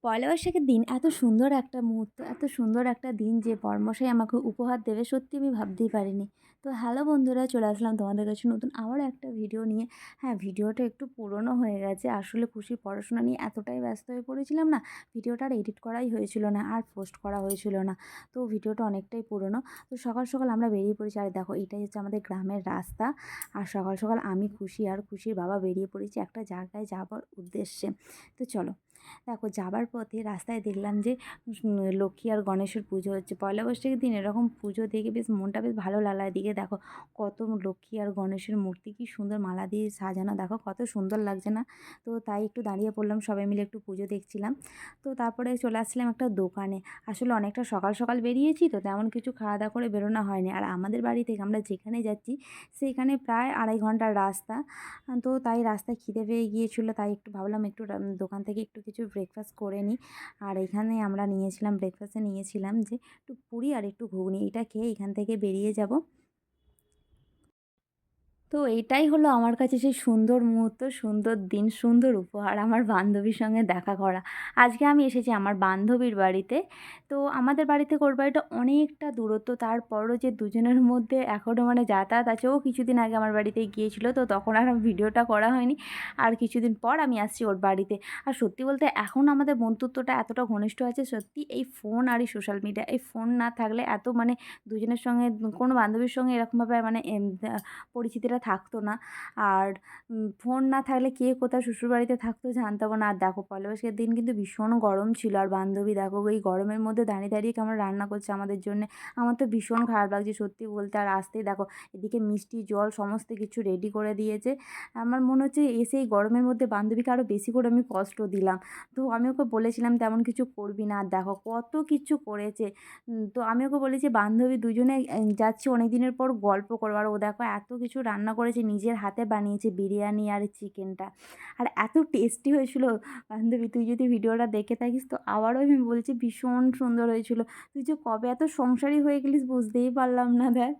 পয়লা বৈশাখের দিন এত সুন্দর একটা মুহূর্ত, এত সুন্দর একটা দিন যে বরমশাই আমাকে উপহার দেবে সত্যি আমি ভাবতেই পারিনি। তো হ্যালো বন্ধুরা, চলে আসলাম তোমাদের কাছে নতুন আবারও একটা ভিডিও নিয়ে। হ্যাঁ, ভিডিওটা একটু পুরনো হয়ে গেছে। আসলে খুশির পড়াশোনা নিয়ে এতটাই ব্যস্ত হয়ে পড়েছিলাম না, ভিডিওটা আর এডিট করাই হয়েছিল না আর পোস্ট করা হয়েছিল না। তো ভিডিওটা অনেকটাই পুরনো। তো সকাল সকাল আমরা বেরিয়ে পড়েছি, আর দেখো এটাই হচ্ছে আমাদের গ্রামের রাস্তা। আর সকাল সকাল আমি খুশি আর খুশির বাবা বেরিয়ে পড়েছি একটা জায়গায় যাবার উদ্দেশ্যে। তো চলো, দেখো যাবার পথে রাস্তায় দেখলাম যে লক্ষ্মী আর গণেশের পুজো হচ্ছে। পয়লা বৈশাখের দিন এরকম পুজো দেখে বেশ মনটা বেশ ভালো লাগলো। এদিকে দেখো কত লক্ষ্মী আর গণেশের মূর্তি, কি সুন্দর মালা দিয়ে সাজানো, দেখো কত সুন্দর লাগছে না? তো তাই একটু দাঁড়িয়ে পড়লাম, সবাই মিলে একটু পুজো দেখছিলাম। তো তারপরে চলে আসছিলাম একটা দোকানে। আসলে অনেকটা সকাল সকাল বেরিয়েছি, তো তেমন কিছু খাওয়া দাওয়া করে বেরোনো হয়নি। আর আমাদের বাড়ি থেকে আমরা যেখানে যাচ্ছি সেইখানে প্রায় 2.5 ঘন্টার রাস্তা। তো তাই রাস্তায় খিদে পেয়ে গিয়েছিলো, তাই একটু ভাবলাম একটু দোকান থেকে একটু কিছু ব্রেকফাস্ট করে নিই। আর এখানে আমরা নিয়েছিলাম, ব্রেকফাস্টে নিয়েছিলাম যে একটু পুরি আর একটু ঘুগনি, এটা খেয়ে এখান থেকে বেরিয়ে যাব। তো এইটাই হলো আমার কাছে সেই সুন্দর মুহূর্ত, সুন্দর দিন, সুন্দর উপহার, আমার বান্ধবীর সঙ্গে দেখা করা। আজকে আমি এসেছি আমার বান্ধবীর বাড়িতে। তো আমাদের বাড়ি থেকে ওর বাড়িটা অনেকটা দূরত্ব, তারপরও যে দুজনের মধ্যে এখনও মানে যাতায়াত আছে। ও কিছুদিন আগে আমার বাড়িতে গিয়েছিল, তো তখন আর ভিডিওটা করা হয়নি। আর কিছুদিন পর আমি আসছি ওর বাড়িতে। আর সত্যি বলতে এখন আমাদের বন্ধুত্বটা এতটা ঘনিষ্ঠ আছে সত্যি এই ফোন আর এই সোশ্যাল মিডিয়া। এই ফোন না থাকলে এত মানে দুজনের সঙ্গে কোনো বান্ধবীর সঙ্গে এরকমভাবে মানে পরিচিতিটা থাকতো না। আর ফোন না থাকলে কে কোথায় শ্বশুরবাড়িতে থাকতো জানতামও না। আর দেখো পয়লা বৈশাখের দিন কিন্তু ভীষণ গরম ছিল, আর বান্ধবী দেখো এই গরমের মধ্যে দাঁড়িয়ে দাঁড়িয়ে কেমন রান্না করছে আমাদের জন্যে। আমার তো ভীষণ খারাপ লাগছে সত্যি বলতে। আর আসতেই দেখো এদিকে মিষ্টি জল সমস্ত কিছু রেডি করে দিয়েছে। আমার মনে হচ্ছে এসে এই গরমের মধ্যে বান্ধবীকে আরও বেশি করে আমি কষ্ট দিলাম। তো আমি ওকে বলেছিলাম তেমন কিছু করবি না, আর দেখো কত কিছু করেছে। তো আমি ওকে বলেছি বান্ধবী দুজনে যাচ্ছি অনেক দিনের পর গল্প করবো। আর ও দেখো এত কিছু রান্না করেছে, নিজের হাতে বানিয়েছে বিরিয়ানি আর চিকেনটা। আর এত টেস্টি হয়েছিল বান্ধবী, তুই যদি ভিডিওটা দেখে থাকিস তো আবারও আমি বলছি ভীষণ সুন্দর হয়েছিল। তুই যে কবে এত সংসারী হয়ে গেলিস বুঝতেই পারলাম না দেখ।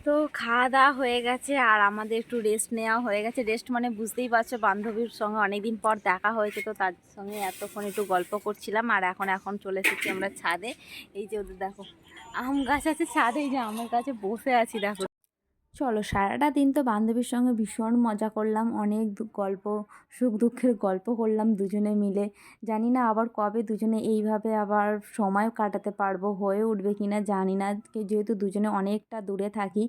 তো খাওয়া দাওয়া হয়ে গেছে আর আমাদের একটু রেস্ট নেওয়া হয়ে গেছে। রেস্ট মানে বুঝতেই পারছো, বান্ধবীর সঙ্গে অনেকদিন পর দেখা হয়েছে, তো তার সঙ্গে এতক্ষণ একটু গল্প করছিলাম। আর এখন চলে এসেছি আমরা ছাদে। এই যে ওদের দেখো আম গাছ আছে ছাদে, এই যে আমের গাছে বসে আছি দেখো। চলো, সারাটা দিন তো বান্ধবীর সঙ্গে ভীষণ মজা করলাম, অনেক গল্প, সুখ দুঃখের গল্প করলাম দুজনে মিলে। জানি না আবার কবে দুজনে এইভাবে আবার সময় কাটাতে পারবো, হয়ে উঠবে কি না জানি না। যেহেতু দুজনে অনেকটা দূরে থাকি,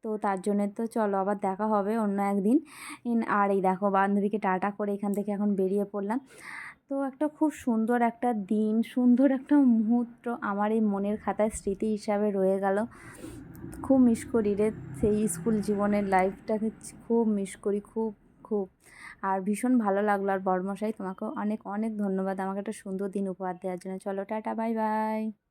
তো তার জন্যে তো চলো আবার দেখা হবে অন্য একদিন। আর এই দেখো বান্ধবীকে টাটা করে এখান থেকে এখন বেরিয়ে পড়লাম। তো একটা খুব সুন্দর একটা দিন, সুন্দর একটা মুহূর্ত আমার এই মনের খাতায় স্মৃতি হিসাবে রয়ে গেল। খুব মিস করি রে সেই স্কুল জীবনের লাইফটাকে, খুব মিস করি, খুব খুব। আর ভীষণ ভালো লাগলো। আর বরমশাই তোমাকেও অনেক অনেক ধন্যবাদ আমাকে একটা সুন্দর দিন উপহার দেওয়ার জন্য। চলো টাটা, বাই বাই।